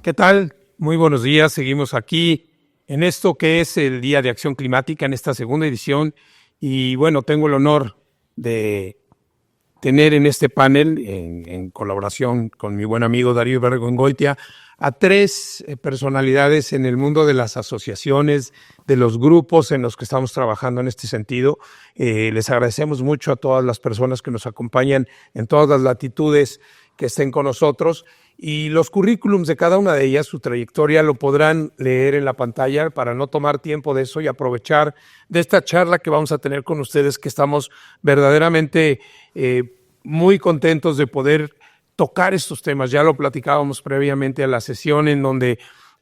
¿Qué tal? Muy buenos días. Seguimos aquí en esto que es el Día de Acción Climática, en esta segunda edición. Y bueno, tengo el honor de tener en este panel, en colaboración con mi buen amigo Darío Ibargüengoitia, a tres personalidades en el mundo de las asociaciones, de los grupos en los que estamos trabajando en este sentido. Les agradecemos mucho a todas las personas que nos acompañan en todas las latitudes que estén con nosotros. Y los currículums de cada una de ellas, su trayectoria, lo podrán leer en la pantalla para no tomar tiempo de eso y aprovechar de esta charla que vamos a tener con ustedes, que estamos verdaderamente muy contentos de poder tocar estos temas. Ya lo platicábamos previamente a la sesión, en donde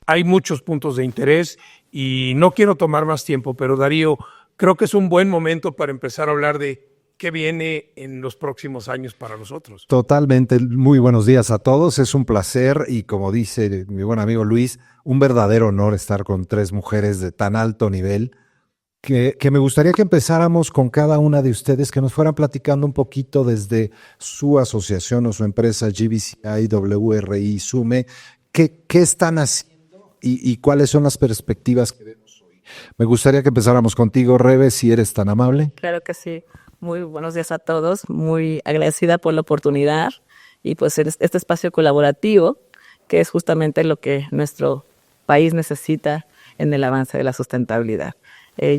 hay muchos puntos de interés y no quiero tomar más tiempo, pero Darío, creo que es un buen momento para empezar a hablar de qué viene en los próximos años para nosotros. Totalmente. Muy buenos días a todos. Es un placer y, como dice mi buen amigo Luis, un verdadero honor estar con tres mujeres de tan alto nivel que me gustaría que empezáramos con cada una de ustedes, que nos fueran platicando un poquito desde su asociación o su empresa GBCI, WRI, SUME, qué están haciendo y cuáles son las perspectivas que vemos hoy. Me gustaría que empezáramos contigo, Rebe, si eres tan amable. Claro que sí. Muy buenos días a todos, muy agradecida por la oportunidad y pues este espacio colaborativo, que es justamente lo que nuestro país necesita en el avance de la sustentabilidad.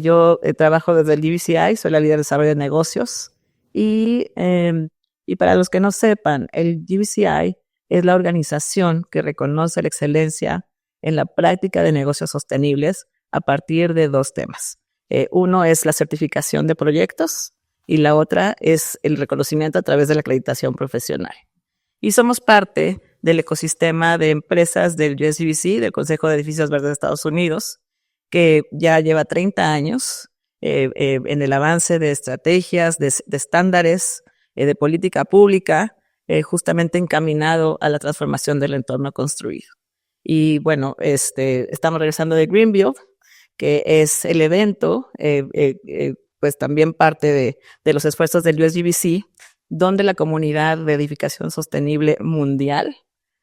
Yo trabajo desde el GBCI, soy la líder de desarrollo de negocios y para los que no sepan, el GBCI es la organización que reconoce la excelencia en la práctica de negocios sostenibles a partir de dos temas. Uno es la certificación de proyectos, y la otra es el reconocimiento a través de la acreditación profesional. Y somos parte del ecosistema de empresas del USGBC, del Consejo de Edificios Verdes de Estados Unidos, que ya lleva 30 años en el avance de estrategias, de estándares, de política pública, justamente encaminado a la transformación del entorno construido. Y bueno, estamos regresando de Greenbuild, que es el evento pues también parte de los esfuerzos del USGBC, donde la comunidad de edificación sostenible mundial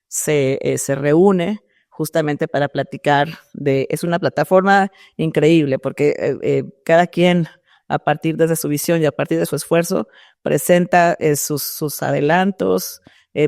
se reúne justamente para platicar es una plataforma increíble, porque cada quien, a partir de su visión y a partir de su esfuerzo, presenta sus adelantos,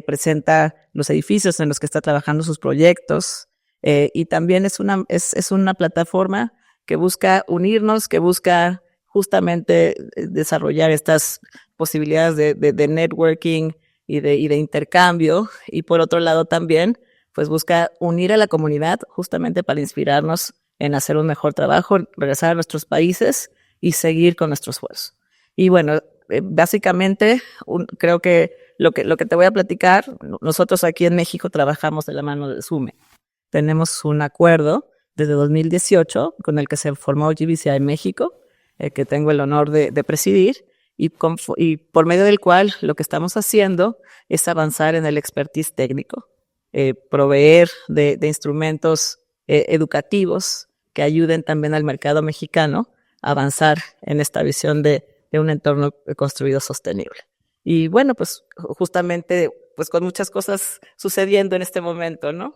presenta los edificios en los que está trabajando sus proyectos, y también es una plataforma que busca unirnos, que busca justamente desarrollar estas posibilidades de networking y de intercambio, y por otro lado también pues busca unir a la comunidad justamente para inspirarnos en hacer un mejor trabajo, regresar a nuestros países y seguir con nuestro esfuerzo. Y bueno, básicamente creo que lo que te voy a platicar, nosotros aquí en México trabajamos de la mano de SUME. Tenemos un acuerdo desde 2018 con el que se formó GBCI México, que tengo el honor de presidir, y por medio del cual lo que estamos haciendo es avanzar en el expertise técnico, proveer de instrumentos educativos que ayuden también al mercado mexicano a avanzar en esta visión de un entorno construido sostenible. Y bueno, pues justamente pues con muchas cosas sucediendo en este momento, ¿no?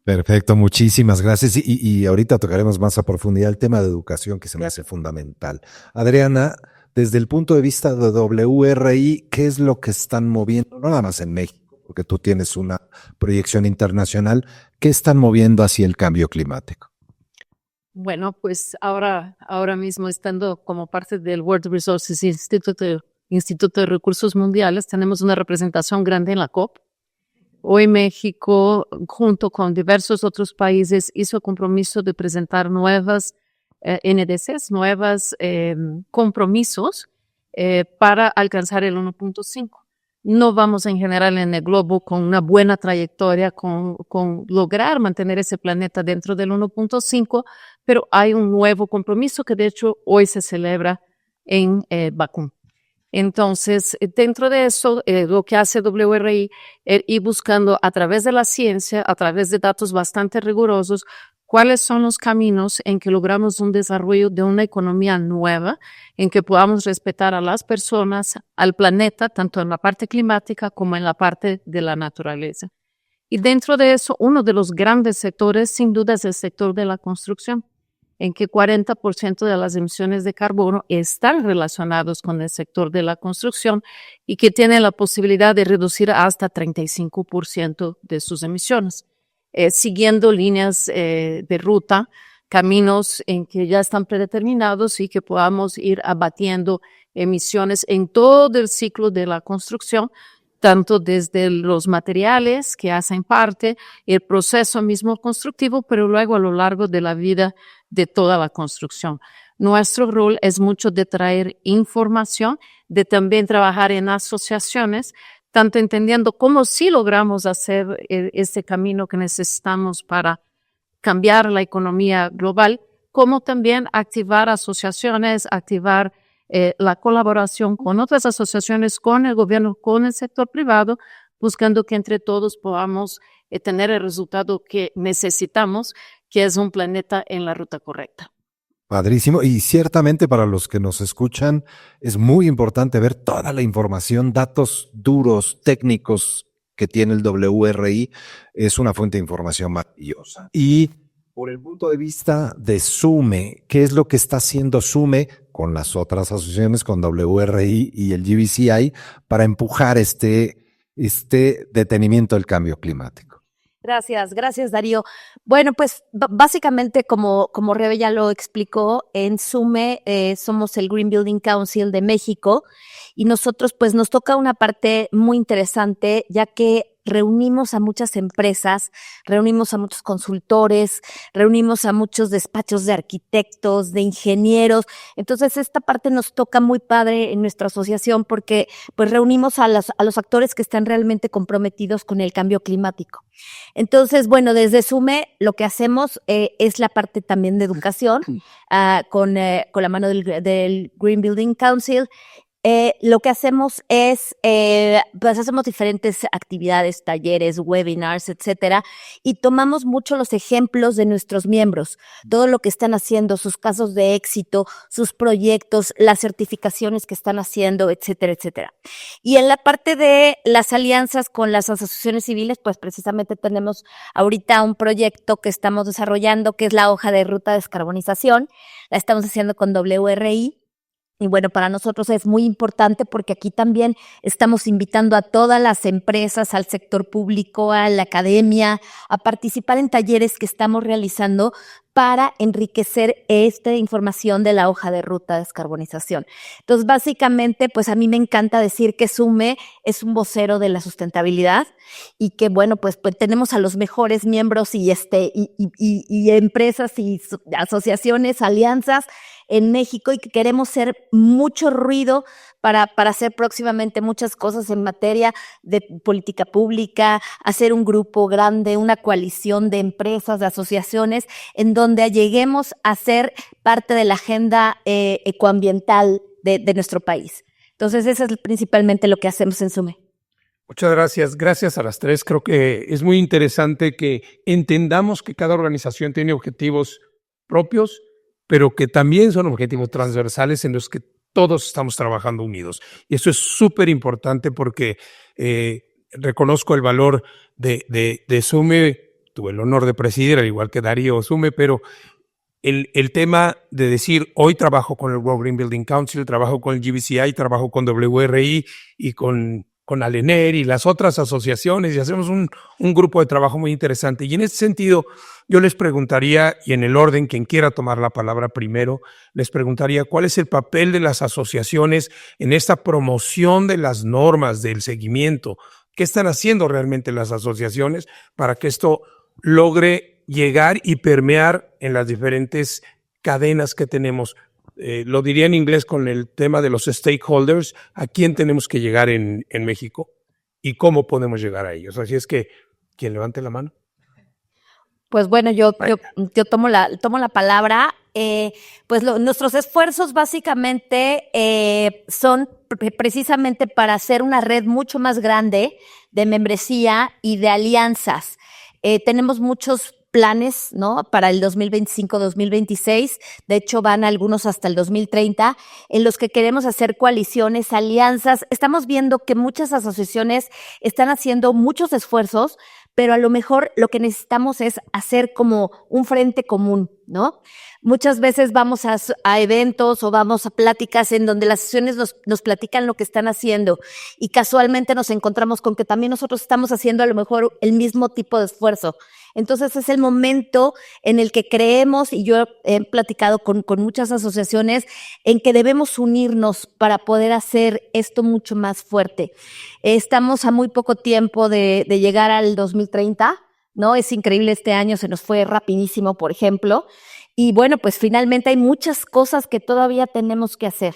Perfecto, muchísimas gracias. Y ahorita tocaremos más a profundidad el tema de educación, que se me hace fundamental. Adriana, desde el punto de vista de WRI, ¿qué es lo que están moviendo? No nada más en México, porque tú tienes una proyección internacional. ¿Qué están moviendo hacia el cambio climático? Bueno, pues ahora mismo, estando como parte del World Resources Instituto de Recursos Mundiales, tenemos una representación grande en la COP. Hoy México, junto con diversos otros países, hizo el compromiso de presentar nuevas NDCs, nuevos compromisos para alcanzar el 1.5. No vamos en general en el globo con una buena trayectoria, con lograr mantener ese planeta dentro del 1.5, pero hay un nuevo compromiso que de hecho hoy se celebra en Bakú. Entonces, dentro de eso, lo que hace WRI es ir buscando a través de la ciencia, a través de datos bastante rigurosos, cuáles son los caminos en que logramos un desarrollo de una economía nueva, en que podamos respetar a las personas, al planeta, tanto en la parte climática como en la parte de la naturaleza. Y dentro de eso, uno de los grandes sectores, sin duda, es el sector de la construcción, en que 40% de las emisiones de carbono están relacionados con el sector de la construcción y que tiene la posibilidad de reducir hasta 35% de sus emisiones, siguiendo líneas de ruta, caminos en que ya están predeterminados y que podamos ir abatiendo emisiones en todo el ciclo de la construcción, tanto desde los materiales que hacen parte, el proceso mismo constructivo, pero luego a lo largo de la vida de toda la construcción. Nuestro rol es mucho de traer información, de también trabajar en asociaciones, tanto entendiendo cómo sí logramos hacer este camino que necesitamos para cambiar la economía global, como también activar asociaciones, activar la colaboración con otras asociaciones, con el gobierno, con el sector privado, buscando que entre todos podamos tener el resultado que necesitamos, que es un planeta en la ruta correcta. Padrísimo. Y ciertamente para los que nos escuchan es muy importante ver toda la información, datos duros, técnicos que tiene el WRI. Es una fuente de información maravillosa. Y por el punto de vista de SUME, ¿qué es lo que está haciendo SUME con las otras asociaciones, con WRI y el GBCI, para empujar este detenimiento del cambio climático? Gracias, Darío. Bueno, pues básicamente, como Rebe ya lo explicó, en SUME somos el Green Building Council de México y nosotros pues nos toca una parte muy interesante, ya que reunimos a muchas empresas, reunimos a muchos consultores, reunimos a muchos despachos de arquitectos, de ingenieros. Entonces, esta parte nos toca muy padre en nuestra asociación porque pues reunimos a los actores que están realmente comprometidos con el cambio climático. Entonces, bueno, desde SUME lo que hacemos es la parte también de educación, con la mano del Green Building Council. Lo que hacemos es, pues hacemos diferentes actividades, talleres, webinars, etcétera, y tomamos mucho los ejemplos de nuestros miembros, todo lo que están haciendo, sus casos de éxito, sus proyectos, las certificaciones que están haciendo, etcétera, etcétera. Y en la parte de las alianzas con las asociaciones civiles, pues precisamente tenemos ahorita un proyecto que estamos desarrollando, que es la hoja de ruta de descarbonización, la estamos haciendo con WRI. Y bueno, para nosotros es muy importante porque aquí también estamos invitando a todas las empresas, al sector público, a la academia, a participar en talleres que estamos realizando para enriquecer esta información de la hoja de ruta de descarbonización. Entonces, básicamente, pues a mí me encanta decir que SUME es un vocero de la sustentabilidad y que, bueno, pues tenemos a los mejores miembros y empresas y asociaciones, alianzas en México y que queremos hacer mucho ruido para hacer próximamente muchas cosas en materia de política pública, hacer un grupo grande, una coalición de empresas, de asociaciones, en donde lleguemos a ser parte de la agenda ecoambiental de nuestro país. Entonces, eso es principalmente lo que hacemos en SUME. Muchas gracias. Gracias a las tres. Creo que es muy interesante que entendamos que cada organización tiene objetivos propios, pero que también son objetivos transversales en los que todos estamos trabajando unidos. Y eso es súper importante porque reconozco el valor de SUME. Tuve el honor de presidir, al igual que Darío SUME, pero el tema de decir, hoy trabajo con el World Green Building Council, trabajo con el GBCI, trabajo con WRI y con Alener y las otras asociaciones y hacemos un grupo de trabajo muy interesante. Y en ese sentido, yo les preguntaría, y en el orden, quien quiera tomar la palabra primero, les preguntaría cuál es el papel de las asociaciones en esta promoción de las normas, del seguimiento. ¿Qué están haciendo realmente las asociaciones para que esto logre llegar y permear en las diferentes cadenas que tenemos? Lo diría en inglés con el tema de los stakeholders, ¿a quién tenemos que llegar en México y cómo podemos llegar a ellos? Así es que, quien levante la mano. Pues bueno, yo tomo la palabra. Pues nuestros esfuerzos básicamente son precisamente para hacer una red mucho más grande de membresía y de alianzas. Tenemos muchos planes, ¿no? Para el 2025-2026, de hecho van algunos hasta el 2030, en los que queremos hacer coaliciones, alianzas. Estamos viendo que muchas asociaciones están haciendo muchos esfuerzos, pero a lo mejor lo que necesitamos es hacer como un frente común, ¿no? Muchas veces vamos a eventos o vamos a pláticas en donde las sesiones nos platican lo que están haciendo y casualmente nos encontramos con que también nosotros estamos haciendo a lo mejor el mismo tipo de esfuerzo. Entonces es el momento en el que creemos, y yo he platicado con muchas asociaciones, en que debemos unirnos para poder hacer esto mucho más fuerte. Estamos a muy poco tiempo de llegar al 2030, ¿no? Es increíble, este año se nos fue rapidísimo, por ejemplo. Y bueno, pues finalmente hay muchas cosas que todavía tenemos que hacer.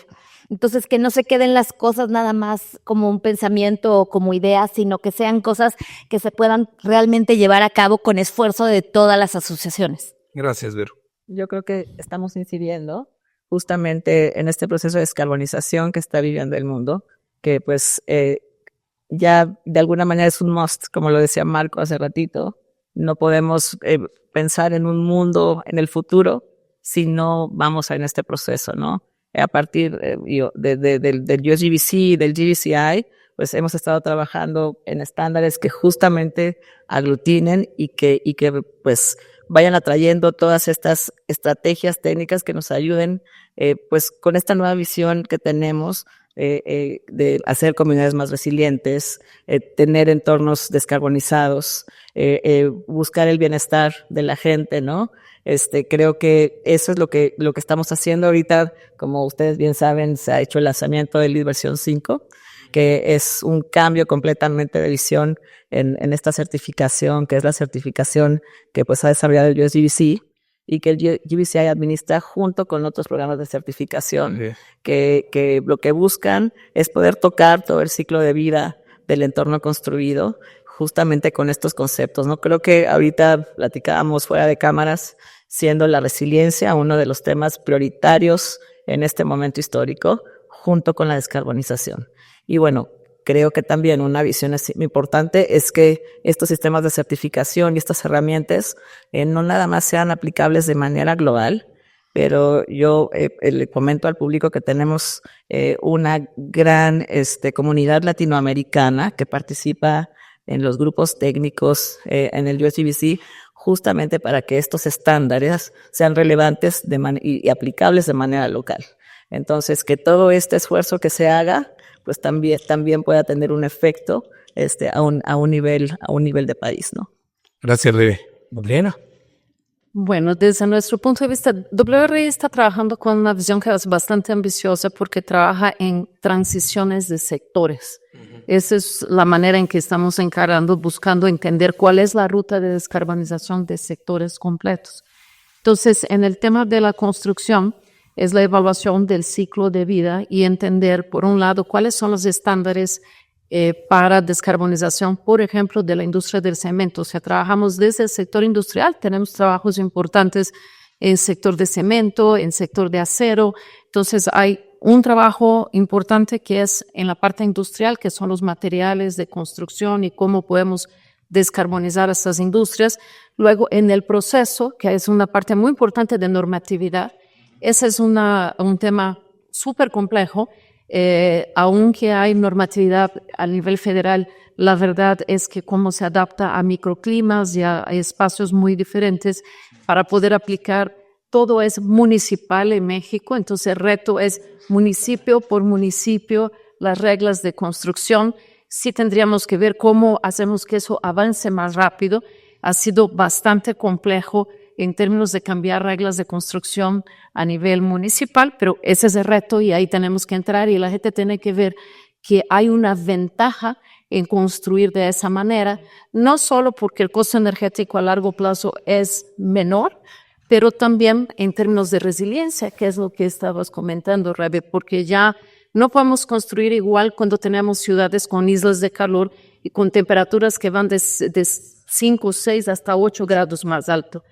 Entonces, que no se queden las cosas nada más como un pensamiento o como ideas, sino que sean cosas que se puedan realmente llevar a cabo con esfuerzo de todas las asociaciones. Gracias, Vero. Yo creo que estamos incidiendo justamente en este proceso de descarbonización que está viviendo el mundo, que pues ya de alguna manera es un must, como lo decía Marco hace ratito. No podemos pensar en un mundo en el futuro si no vamos en este proceso, ¿no? A partir del USGBC y del GBCI, pues hemos estado trabajando en estándares que justamente aglutinen y que pues vayan atrayendo todas estas estrategias técnicas que nos ayuden pues con esta nueva visión que tenemos de hacer comunidades más resilientes, tener entornos descarbonizados, buscar el bienestar de la gente, ¿no? Creo que eso es lo que estamos haciendo ahorita. Como ustedes bien saben, se ha hecho el lanzamiento del LEED versión 5, que es un cambio completamente de visión en esta certificación, que es la certificación que pues ha desarrollado el USGBC y que el GBCI administra junto con otros programas de certificación, que lo que buscan es poder tocar todo el ciclo de vida del entorno construido, justamente con estos conceptos, ¿no? Creo que ahorita platicábamos fuera de cámaras, siendo la resiliencia uno de los temas prioritarios en este momento histórico, junto con la descarbonización. Y bueno, creo que también una visión importante es que estos sistemas de certificación y estas herramientas no nada más sean aplicables de manera global, pero yo le comento al público que tenemos una gran comunidad latinoamericana que participa en los grupos técnicos en el USGBC, justamente para que estos estándares sean relevantes y aplicables de manera local. Entonces, que todo este esfuerzo que se haga, pues también pueda tener un efecto a un nivel de país, ¿no? Gracias, Rebe. Adriana. Bueno, desde nuestro punto de vista, WRI está trabajando con una visión que es bastante ambiciosa porque trabaja en transiciones de sectores. Esa es la manera en que estamos encarando, buscando entender cuál es la ruta de descarbonización de sectores completos. Entonces, en el tema de la construcción, es la evaluación del ciclo de vida y entender, por un lado, cuáles son los estándares para descarbonización, por ejemplo, de la industria del cemento. O sea, trabajamos desde el sector industrial, tenemos trabajos importantes en el sector de cemento, en el sector de acero. Entonces, hay un trabajo importante que es en la parte industrial, que son los materiales de construcción y cómo podemos descarbonizar estas industrias. Luego, en el proceso, que es una parte muy importante de normatividad. Ese es un tema súper complejo. Aunque hay normatividad a nivel federal, la verdad es que cómo se adapta a microclimas y a espacios muy diferentes para poder aplicar, todo es municipal en México, entonces el reto es municipio por municipio, las reglas de construcción. Sí tendríamos que ver cómo hacemos que eso avance más rápido. Ha sido bastante complejo en términos de cambiar reglas de construcción a nivel municipal, pero ese es el reto y ahí tenemos que entrar y la gente tiene que ver que hay una ventaja en construir de esa manera, no solo porque el costo energético a largo plazo es menor, pero también en términos de resiliencia, que es lo que estabas comentando, Rebe, porque ya no podemos construir igual cuando tenemos ciudades con islas de calor y con temperaturas que van de 5, 6 hasta 8 grados más alto.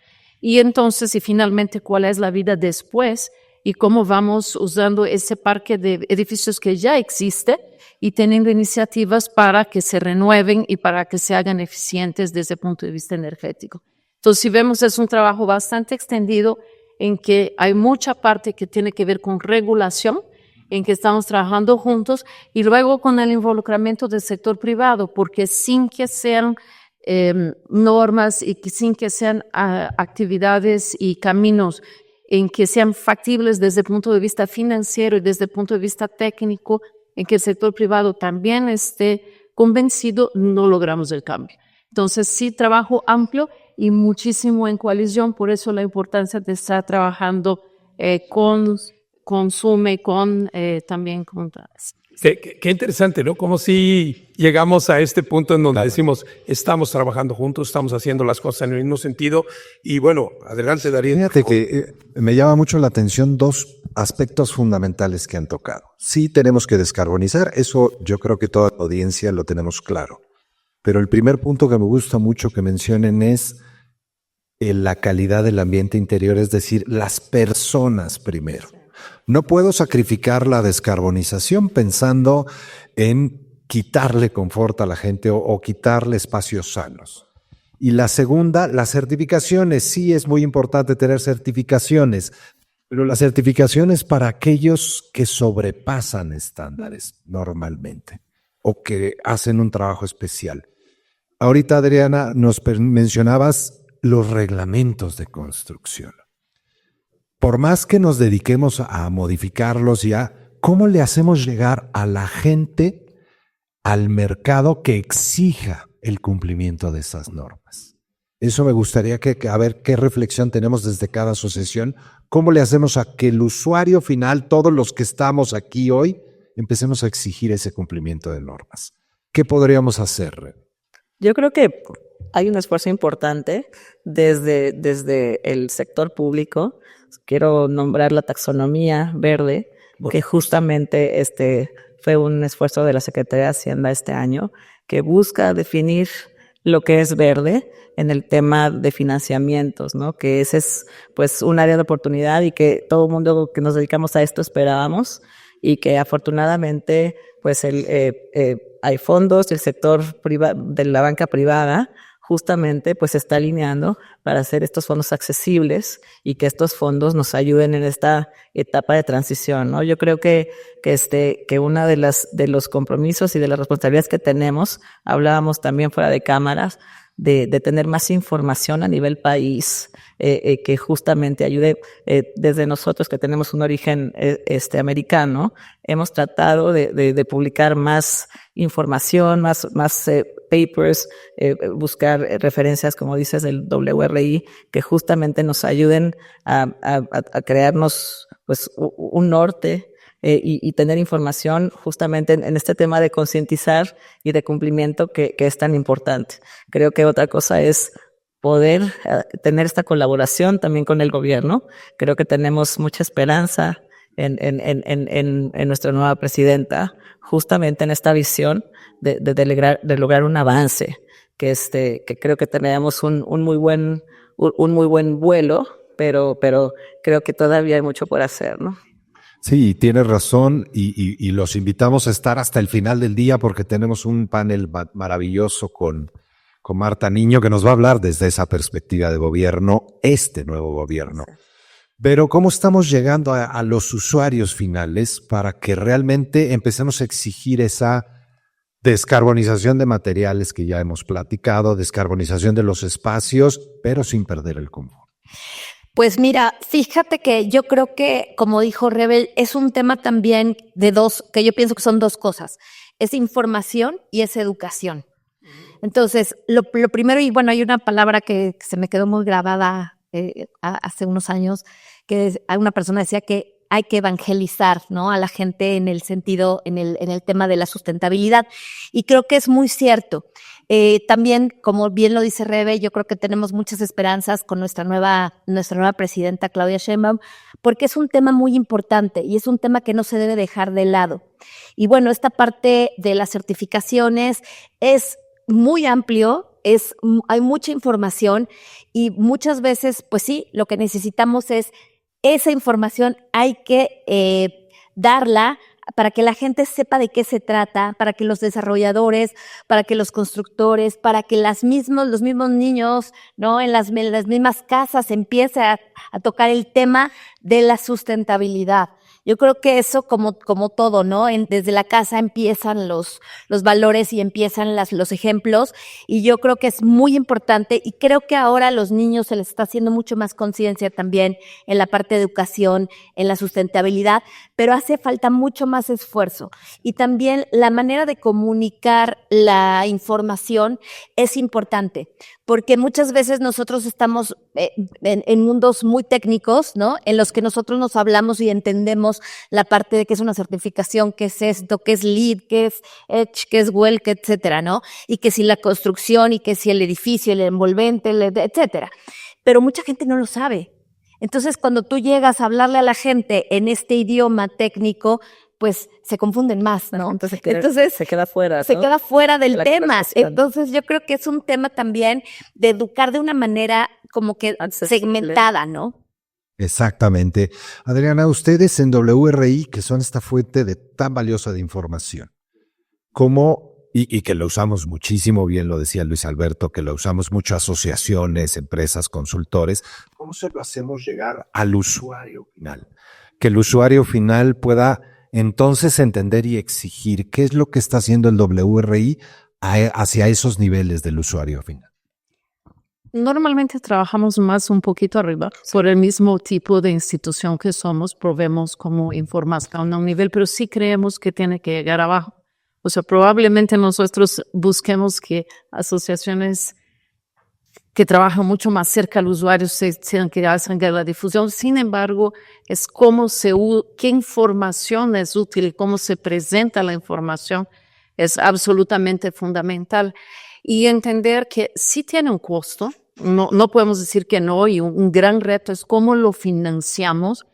Y entonces, y finalmente, ¿cuál es la vida después? Y cómo vamos usando ese parque de edificios que ya existe y teniendo iniciativas para que se renueven y para que se hagan eficientes desde el punto de vista energético. Entonces, si vemos, es un trabajo bastante extendido en que hay mucha parte que tiene que ver con regulación, en que estamos trabajando juntos, y luego con el involucramiento del sector privado, porque sin que sean normas y que sin que sean actividades y caminos en que sean factibles desde el punto de vista financiero y desde el punto de vista técnico, en que el sector privado también esté convencido, no logramos el cambio. Entonces, sí, trabajo amplio y muchísimo en coalición, por eso la importancia de estar trabajando con SUME, también con... Qué interesante, ¿no? Como si llegamos a este punto en donde decimos, estamos trabajando juntos, estamos haciendo las cosas en el mismo sentido. Y bueno, adelante, Darío. Fíjate que me llama mucho la atención dos aspectos fundamentales que han tocado. Sí tenemos que descarbonizar, eso yo creo que toda la audiencia lo tenemos claro. Pero el primer punto que me gusta mucho que mencionen es la calidad del ambiente interior, es decir, las personas primero. No puedo sacrificar la descarbonización pensando en quitarle confort a la gente o quitarle espacios sanos. Y la segunda, las certificaciones. Sí es muy importante tener certificaciones, pero las certificaciones para aquellos que sobrepasan estándares normalmente o que hacen un trabajo especial. Ahorita, Adriana, nos mencionabas los reglamentos de construcción. Por más que nos dediquemos a modificarlos ya, ¿cómo le hacemos llegar a la gente, al mercado que exija el cumplimiento de esas normas? Eso me gustaría a ver qué reflexión tenemos desde cada asociación. ¿Cómo le hacemos a que el usuario final, todos los que estamos aquí hoy, empecemos a exigir ese cumplimiento de normas? ¿Qué podríamos hacer? Yo creo que hay un esfuerzo importante desde el sector público. Quiero nombrar la taxonomía verde, que justamente fue un esfuerzo de la Secretaría de Hacienda este año, que busca definir lo que es verde en el tema de financiamientos, ¿no? Que ese es pues un área de oportunidad y que todo el mundo que nos dedicamos a esto esperábamos, y que afortunadamente pues hay fondos del sector de la banca privada justamente pues se está alineando para hacer estos fondos accesibles y que estos fondos nos ayuden en esta etapa de transición, ¿no? Yo creo que una de los compromisos y de las responsabilidades que tenemos, hablábamos también fuera de cámaras, de tener más información a nivel país, que justamente ayude, desde nosotros que tenemos un origen americano, hemos tratado de publicar más información, más papers, buscar referencias, como dices, del WRI, que justamente nos ayuden a crearnos pues un norte, y tener información justamente en este tema de concientizar y de cumplimiento que es tan importante. Creo que otra cosa es poder tener esta colaboración también con el gobierno. Creo que tenemos mucha esperanza en nuestra nueva presidenta, justamente en esta visión de lograr un avance, que creo que tenemos un muy buen vuelo, pero creo que todavía hay mucho por hacer, ¿no? Sí, tienes razón y los invitamos a estar hasta el final del día porque tenemos un panel maravilloso con Marta Niño que nos va a hablar desde esa perspectiva de gobierno, este nuevo gobierno. Pero ¿cómo estamos llegando a los usuarios finales para que realmente empecemos a exigir esa descarbonización de materiales que ya hemos platicado, descarbonización de los espacios, pero sin perder el confort? Pues mira, fíjate que yo creo que, como dijo Rebel, es un tema también que yo pienso que son dos cosas. Es información y es educación. Entonces, lo primero, y bueno, hay una palabra que se me quedó muy grabada hace unos años, que una persona decía que hay que evangelizar, ¿no?, a la gente en el sentido, en el tema de la sustentabilidad. Y creo que es muy cierto. También, como bien lo dice Rebe, yo creo que tenemos muchas esperanzas con nuestra nueva presidenta, Claudia Sheinbaum, porque es un tema muy importante y es un tema que no se debe dejar de lado. Y bueno, esta parte de las certificaciones es muy amplio, hay mucha información y muchas veces, pues sí, lo que necesitamos es esa información, hay que darla para que la gente sepa de qué se trata, para que los desarrolladores, para que los constructores, para que los mismos niños, ¿no?, en las mismas casas empiece a tocar el tema de la sustentabilidad. Yo creo que eso como todo, ¿no? Desde la casa empiezan los valores y empiezan los ejemplos, y yo creo que es muy importante, y creo que ahora a los niños se les está haciendo mucho más conciencia también en la parte de educación, en la sustentabilidad, pero hace falta mucho más esfuerzo. Y también la manera de comunicar la información es importante, porque muchas veces nosotros estamos en mundos muy técnicos, ¿no? En los que nosotros nos hablamos y entendemos la parte de qué es una certificación, qué es esto, qué es LEED, qué es EDGE, qué es WELL, etcétera, ¿no? Y que si la construcción, y que si el edificio, el envolvente, etcétera. Pero mucha gente no lo sabe. Entonces, cuando tú llegas a hablarle a la gente en este idioma técnico, pues se confunden más, ¿no? Entonces se queda fuera, ¿no? Se queda fuera del tema. conversación. Entonces, yo creo que es un tema también de educar de una manera como que Accesible. segmentada, ¿no? Exactamente. Adriana, ustedes en WRI, que son esta fuente de tan valiosa de información, ¿cómo, y que lo usamos muchísimo, bien lo decía Luis Alberto, que lo usamos mucho asociaciones, empresas, consultores, ¿cómo se lo hacemos llegar al usuario final? Que el usuario final pueda entonces entender y exigir qué es lo que está haciendo el WRI hacia esos niveles del usuario final. Normalmente trabajamos más un poquito arriba, por el mismo tipo de institución que somos, proveemos como información a un nivel, pero sí creemos que tiene que llegar abajo. O sea, probablemente nosotros busquemos que asociaciones que trabajan mucho más cerca al usuario sean que hacen la difusión. Sin embargo, es qué información es útil y cómo se presenta la información es absolutamente fundamental. Y entender que sí tiene un costo, no podemos decir que no, y un gran reto es cómo lo financiamos,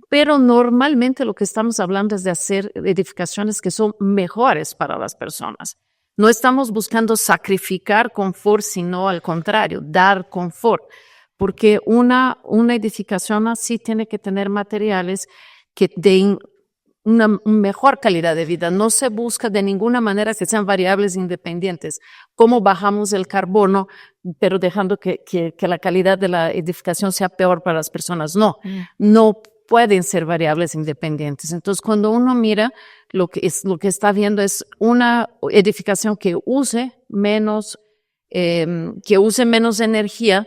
pero normalmente lo que estamos hablando es de hacer edificaciones que son mejores para las personas. No estamos buscando sacrificar confort, sino al contrario, dar confort, porque una edificación así tiene que tener materiales que den una mejor calidad de vida. No se busca de ninguna manera que sean variables independientes. Cómo bajamos el carbono, pero dejando que la calidad de la edificación sea peor para las personas. No pueden ser variables independientes. Entonces, cuando uno mira, lo que está viendo es una edificación que use menos energía,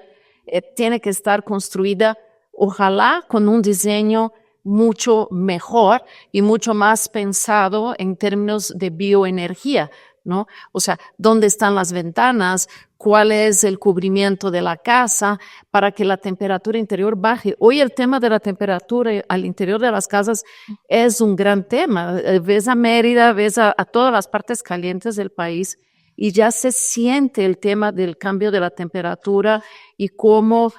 tiene que estar construida, ojalá, con un diseño mucho mejor y mucho más pensado en términos de bioenergía, ¿no? O sea, ¿dónde están las ventanas? ¿Cuál es el cubrimiento de la casa para que la temperatura interior baje? Hoy el tema de la temperatura al interior de las casas es un gran tema. Ves a Mérida, ves a todas las partes calientes del país y ya se siente el tema del cambio de la temperatura y cómo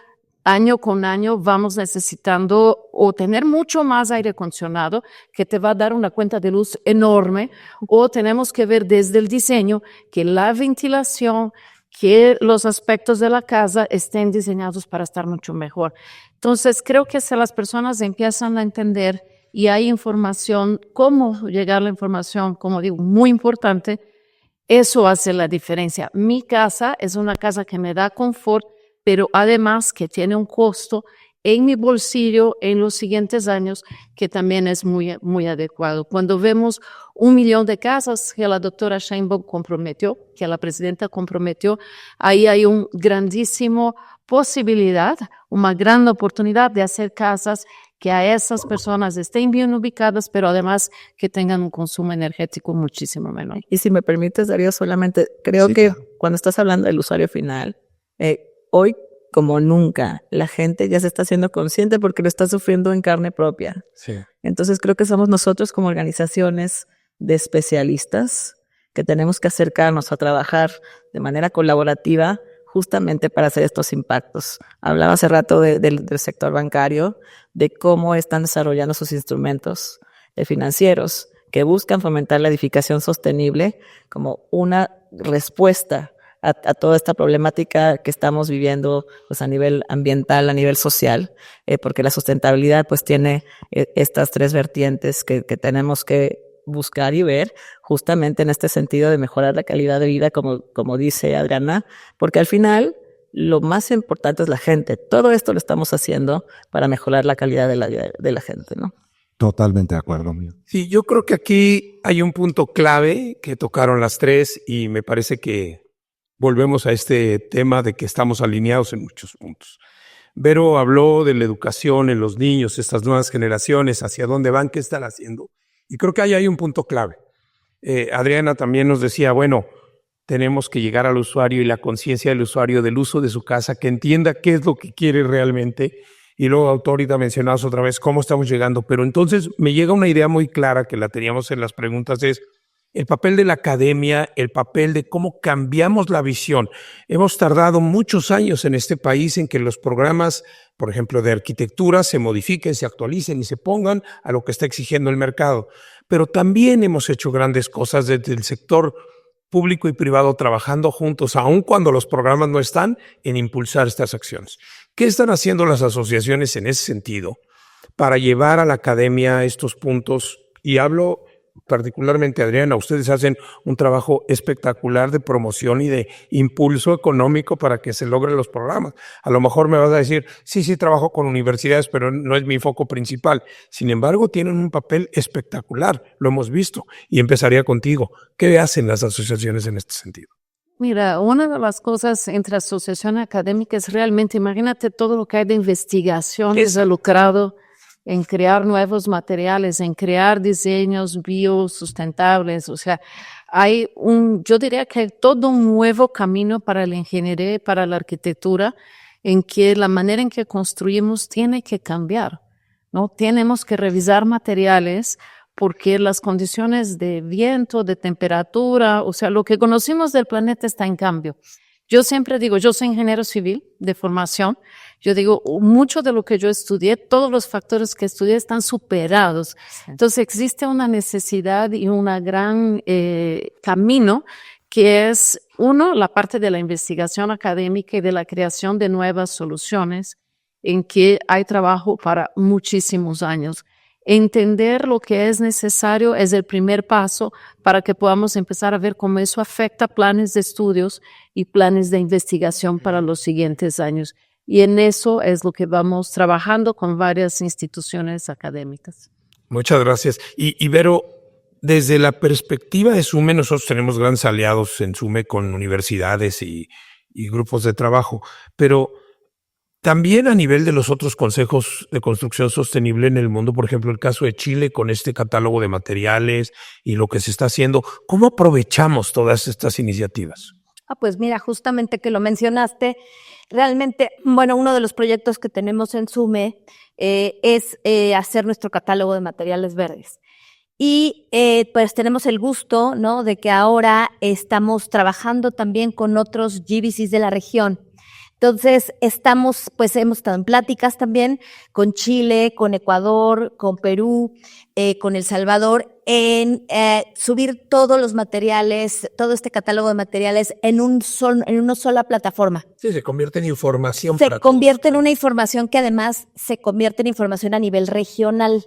año con año vamos necesitando o tener mucho más aire acondicionado que te va a dar una cuenta de luz enorme, o tenemos que ver desde el diseño que la ventilación, que los aspectos de la casa estén diseñados para estar mucho mejor. Entonces, creo que si las personas empiezan a entender y hay información, cómo llegar a la información, como digo, muy importante, eso hace la diferencia. Mi casa es una casa que me da confort, pero además que tiene un costo en mi bolsillo en los siguientes años que también es muy, muy adecuado. Cuando vemos 1 millón de casas que la doctora Sheinbaum comprometió, que la presidenta comprometió, ahí hay una grandísima posibilidad, una gran oportunidad de hacer casas que a esas personas estén bien ubicadas, pero además que tengan un consumo energético muchísimo menor. Y si me permites, Darío, solamente creo que claro. cuando estás hablando del usuario final, hoy como nunca, la gente ya se está haciendo consciente porque lo está sufriendo en carne propia. Sí. Entonces creo que somos nosotros como organizaciones de especialistas que tenemos que acercarnos a trabajar de manera colaborativa justamente para hacer estos impactos. Hablaba hace rato del sector bancario, de cómo están desarrollando sus instrumentos financieros que buscan fomentar la edificación sostenible como una respuesta a toda esta problemática que estamos viviendo pues a nivel ambiental, a nivel social, porque la sustentabilidad pues tiene estas 3 vertientes que tenemos que buscar y ver justamente en este sentido de mejorar la calidad de vida, como dice Adriana, porque al final lo más importante es la gente. Todo esto lo estamos haciendo para mejorar la calidad de la vida de la gente, ¿no? Totalmente de acuerdo, amigo. Sí, yo creo que aquí hay un punto clave que tocaron las tres y me parece que volvemos a este tema de que estamos alineados en muchos puntos. Vero habló de la educación en los niños, estas nuevas generaciones, hacia dónde van, qué están haciendo. Y creo que ahí hay un punto clave. Adriana también nos decía, bueno, tenemos que llegar al usuario y la conciencia del usuario del uso de su casa, que entienda qué es lo que quiere realmente. Y luego, ahorita mencionabas otra vez cómo estamos llegando. Pero entonces me llega una idea muy clara que la teníamos en las preguntas, es el papel de la academia, el papel de cómo cambiamos la visión. Hemos tardado muchos años en este país en que los programas, por ejemplo, de arquitectura se modifiquen, se actualicen y se pongan a lo que está exigiendo el mercado. Pero también hemos hecho grandes cosas desde el sector público y privado trabajando juntos, aun cuando los programas no están, en impulsar estas acciones. ¿Qué están haciendo las asociaciones en ese sentido para llevar a la academia estos puntos? Y hablo particularmente, Adriana, ustedes hacen un trabajo espectacular de promoción y de impulso económico para que se logren los programas. A lo mejor me vas a decir, sí, trabajo con universidades, pero no es mi foco principal. Sin embargo, tienen un papel espectacular, lo hemos visto. Y empezaría contigo. ¿Qué hacen las asociaciones en este sentido? Mira, una de las cosas entre asociación académica es realmente, imagínate todo lo que hay de investigación involucrado en crear nuevos materiales, en crear diseños biosustentables. O sea, yo diría que hay todo un nuevo camino para la ingeniería y para la arquitectura, en que la manera en que construimos tiene que cambiar, ¿no? Tenemos que revisar materiales porque las condiciones de viento, de temperatura, o sea, lo que conocimos del planeta está en cambio. Yo siempre digo, yo soy ingeniero civil de formación, yo digo, mucho de lo que yo estudié, todos los factores que estudié están superados. Entonces existe una necesidad y un gran camino que es, uno, la parte de la investigación académica y de la creación de nuevas soluciones en que hay trabajo para muchísimos años. Entender lo que es necesario es el primer paso para que podamos empezar a ver cómo eso afecta planes de estudios y planes de investigación para los siguientes años. Y en eso es lo que vamos trabajando con varias instituciones académicas. Muchas gracias. Y Vero, desde la perspectiva de SUME, nosotros tenemos grandes aliados en SUME con universidades y grupos de trabajo, pero también a nivel de los otros consejos de construcción sostenible en el mundo, por ejemplo, el caso de Chile con este catálogo de materiales y lo que se está haciendo, ¿cómo aprovechamos todas estas iniciativas? Pues mira, justamente que lo mencionaste, realmente, bueno, uno de los proyectos que tenemos en SUME es hacer nuestro catálogo de materiales verdes. Y pues tenemos el gusto, ¿no?, de que ahora estamos trabajando también con otros GBCs de la región. Entonces, hemos estado en pláticas también con Chile, con Ecuador, con Perú, con El Salvador, en subir todos los materiales, todo este catálogo de materiales en una sola plataforma. Sí, se convierte en información. Se convierte en una información que además se convierte en información a nivel regional.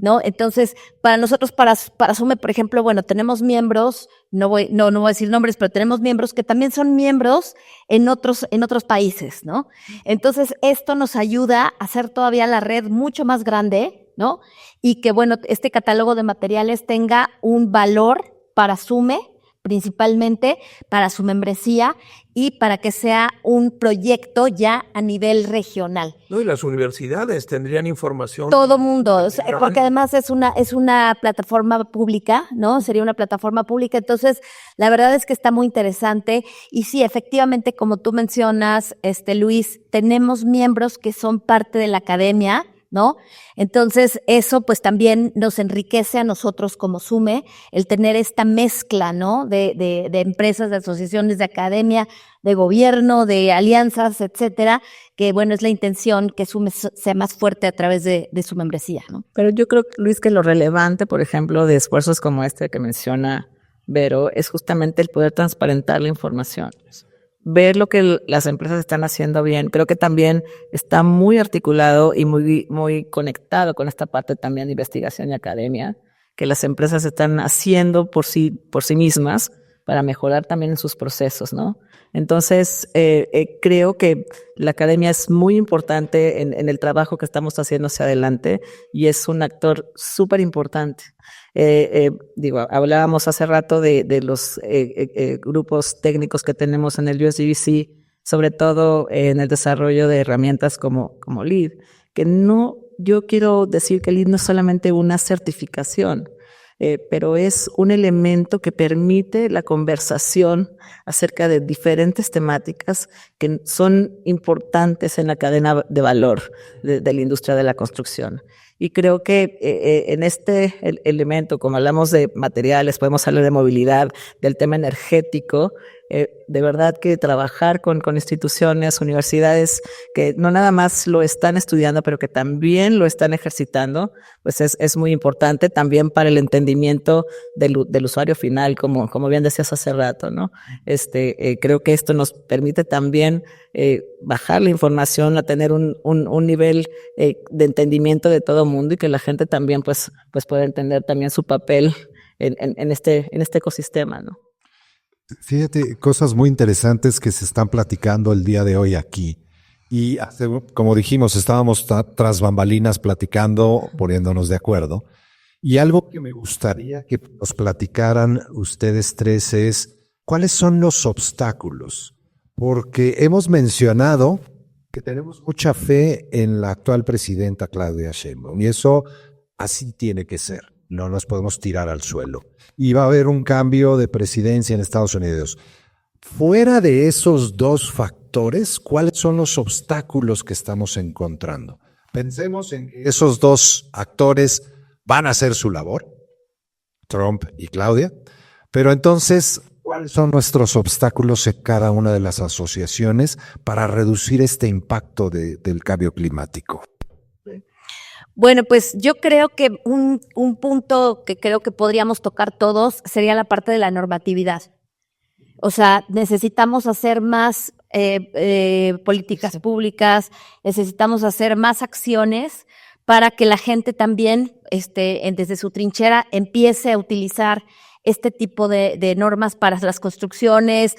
¿No? Entonces, para nosotros, para SUME, por ejemplo, bueno, tenemos miembros, no voy a decir nombres, pero tenemos miembros que también son miembros en otros países, ¿no? Entonces, esto nos ayuda a hacer todavía la red mucho más grande, ¿no? Y que, bueno, este catálogo de materiales tenga un valor para SUME, principalmente para su membresía y para que sea un proyecto ya a nivel regional. No, y las universidades tendrían información. Todo mundo, porque además es una plataforma pública, ¿no? Sería una plataforma pública. Entonces, la verdad es que está muy interesante. Y sí, efectivamente, como tú mencionas, Luis, tenemos miembros que son parte de la academia, ¿no? Entonces, eso pues también nos enriquece a nosotros como SUME, el tener esta mezcla, ¿no?, de empresas, de asociaciones, de academia, de gobierno, de alianzas, etcétera, que bueno, es la intención que SUME sea más fuerte a través de su membresía, ¿no? Pero yo creo, Luis, que lo relevante, por ejemplo, de esfuerzos como este que menciona Vero, es justamente el poder transparentar la información. Ver lo que las empresas están haciendo bien. Creo que también está muy articulado y muy conectado con esta parte también de investigación y academia, que las empresas están haciendo por sí mismas para mejorar también sus procesos, ¿no? Entonces, creo que la academia es muy importante en el trabajo que estamos haciendo hacia adelante y es un actor súper importante. Hablábamos hace rato de los grupos técnicos que tenemos en el USGBC, sobre todo en el desarrollo de herramientas como LEED, que yo quiero decir que LEED no es solamente una certificación, pero es un elemento que permite la conversación acerca de diferentes temáticas que son importantes en la cadena de valor de la industria de la construcción. Y creo que en este elemento, como hablamos de materiales, podemos hablar de movilidad, del tema energético, de verdad que trabajar con instituciones, universidades que no nada más lo están estudiando, pero que también lo están ejercitando, pues es muy importante también para el entendimiento del usuario final, como bien decías hace rato, ¿no? Creo que esto nos permite también bajar la información, a tener un nivel de entendimiento de todo mundo y que la gente también pues pueda entender también su papel en este ecosistema, ¿no? Fíjate, cosas muy interesantes que se están platicando el día de hoy aquí. Y como dijimos, estábamos tras bambalinas platicando, poniéndonos de acuerdo. Y algo que me gustaría que nos platicaran ustedes tres es, ¿cuáles son los obstáculos? Porque hemos mencionado que tenemos mucha fe en la actual presidenta Claudia Sheinbaum, y eso así tiene que ser. No nos podemos tirar al suelo. Y va a haber un cambio de presidencia en Estados Unidos. Fuera de esos dos factores, ¿cuáles son los obstáculos que estamos encontrando? Pensemos en que esos dos actores van a hacer su labor, Trump y Claudia, pero entonces, ¿cuáles son nuestros obstáculos en cada una de las asociaciones para reducir este impacto del cambio climático? Bueno, pues yo creo que un punto que creo que podríamos tocar todos sería la parte de la normatividad. O sea, necesitamos hacer más políticas públicas, necesitamos hacer más acciones para que la gente también, desde su trinchera, empiece a utilizar este tipo de normas para las construcciones,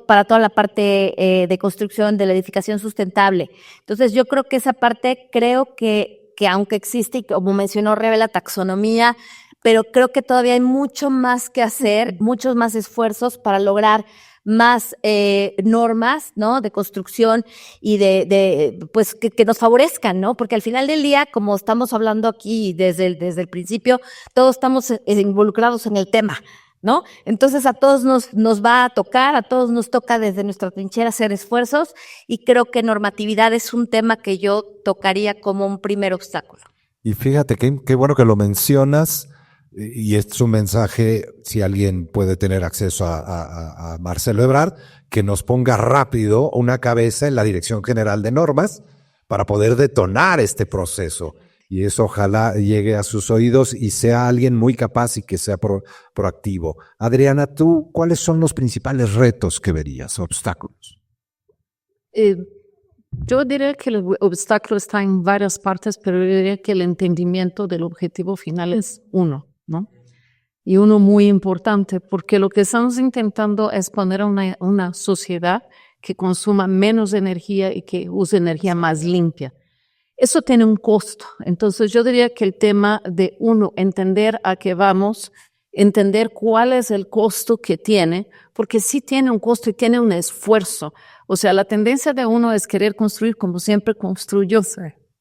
para toda la parte de construcción de la edificación sustentable. Entonces, yo creo que esa parte, creo que aunque existe, y como mencionó Rebe, la taxonomía, pero creo que todavía hay mucho más que hacer, muchos más esfuerzos para lograr más normas, ¿no?, de construcción y pues que nos favorezcan, ¿no? Porque al final del día, como estamos hablando aquí desde el principio, todos estamos involucrados en el tema, ¿no? Entonces a todos nos va a tocar, a todos nos toca desde nuestra trinchera hacer esfuerzos, y creo que normatividad es un tema que yo tocaría como un primer obstáculo. Y fíjate qué bueno que lo mencionas, y es un mensaje, si alguien puede tener acceso a Marcelo Ebrard, que nos ponga rápido una cabeza en la Dirección General de Normas para poder detonar este proceso. Y eso ojalá llegue a sus oídos y sea alguien muy capaz y que sea proactivo. Adriana, ¿tú cuáles son los principales retos que verías, obstáculos? Yo diría que el obstáculo está en varias partes, pero yo diría que el entendimiento del objetivo final es uno, ¿no? Y uno muy importante, porque lo que estamos intentando es poner una sociedad que consuma menos energía y que use energía más limpia. Eso tiene un costo. Entonces yo diría que el tema de uno, entender a qué vamos, entender cuál es el costo que tiene, porque sí tiene un costo y tiene un esfuerzo. O sea, la tendencia de uno es querer construir como siempre construyó,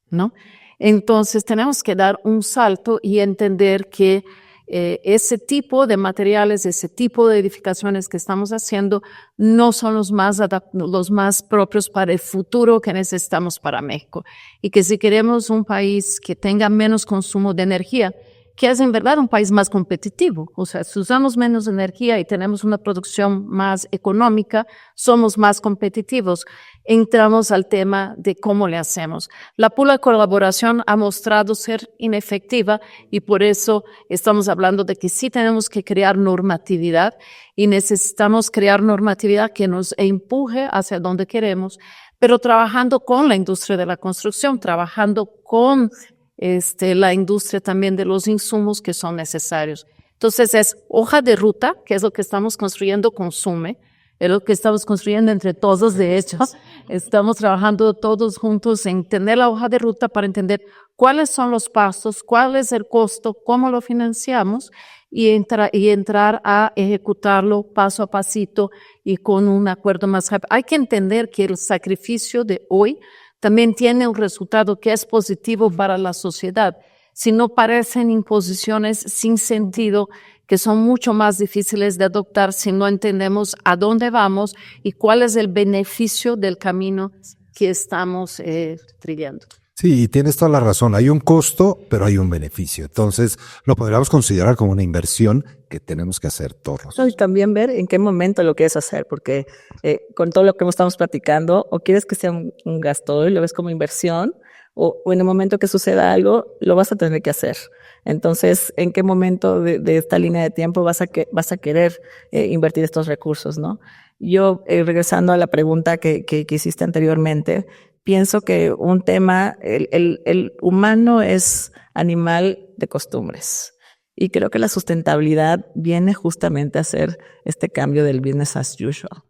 ¿no? Entonces tenemos que dar un salto y entender que ese tipo de materiales, ese tipo de edificaciones que estamos haciendo no son los más propios para el futuro que necesitamos para México. Y que si queremos un país que tenga menos consumo de energía, que es en verdad un país más competitivo. O sea, si usamos menos energía y tenemos una producción más económica, somos más competitivos. Entramos al tema de cómo le hacemos. La pura colaboración ha mostrado ser inefectiva y por eso estamos hablando de que sí tenemos que crear normatividad y necesitamos crear normatividad que nos empuje hacia donde queremos, pero trabajando con la industria de la construcción, trabajando con la industria también de los insumos que son necesarios. Entonces es hoja de ruta, que es lo que estamos construyendo con SUME, Es lo que estamos construyendo entre todos, de hecho. Estamos trabajando todos juntos en tener la hoja de ruta para entender cuáles son los pasos, cuál es el costo, cómo lo financiamos y entrar a ejecutarlo paso a pasito y con un acuerdo más rápido. Hay que entender que el sacrificio de hoy también tiene un resultado que es positivo para la sociedad. Si no parecen imposiciones sin sentido que son mucho más difíciles de adoptar si no entendemos a dónde vamos y cuál es el beneficio del camino que estamos trillando. Sí, y tienes toda la razón. Hay un costo, pero hay un beneficio. Entonces, lo podríamos considerar como una inversión que tenemos que hacer todos. Y también ver en qué momento lo quieres hacer, porque con todo lo que estamos platicando, o quieres que sea un gasto y lo ves como inversión, o en el momento que suceda algo, lo vas a tener que hacer. Entonces, ¿en qué momento de esta línea de tiempo vas a querer invertir estos recursos, no? Yo, regresando a la pregunta que hiciste anteriormente, pienso que un tema, el humano es animal de costumbres. Y creo que la sustentabilidad viene justamente a hacer este cambio del business as usual.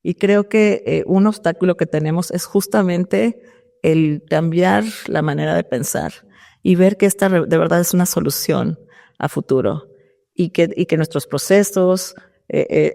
Y creo que un obstáculo que tenemos es justamente el cambiar la manera de pensar y ver que esta de verdad es una solución a futuro y que nuestros procesos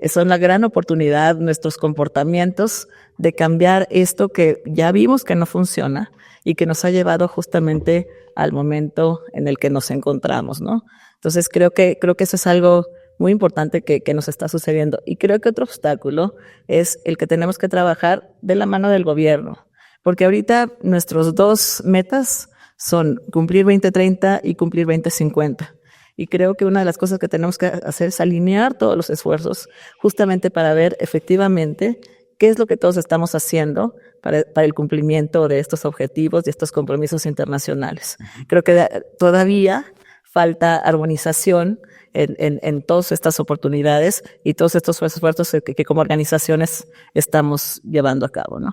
son la gran oportunidad, nuestros comportamientos de cambiar esto que ya vimos que no funciona y que nos ha llevado justamente al momento en el que nos encontramos, ¿no? Entonces creo que eso es algo muy importante que nos está sucediendo. Y creo que otro obstáculo es el que tenemos que trabajar de la mano del gobierno. Porque ahorita nuestros dos metas son cumplir 2030 y cumplir 2050. Y creo que una de las cosas que tenemos que hacer es alinear todos los esfuerzos justamente para ver efectivamente qué es lo que todos estamos haciendo para el cumplimiento de estos objetivos y estos compromisos internacionales. Creo que todavía falta armonización en todas estas oportunidades y todos estos esfuerzos que como organizaciones estamos llevando a cabo, ¿no?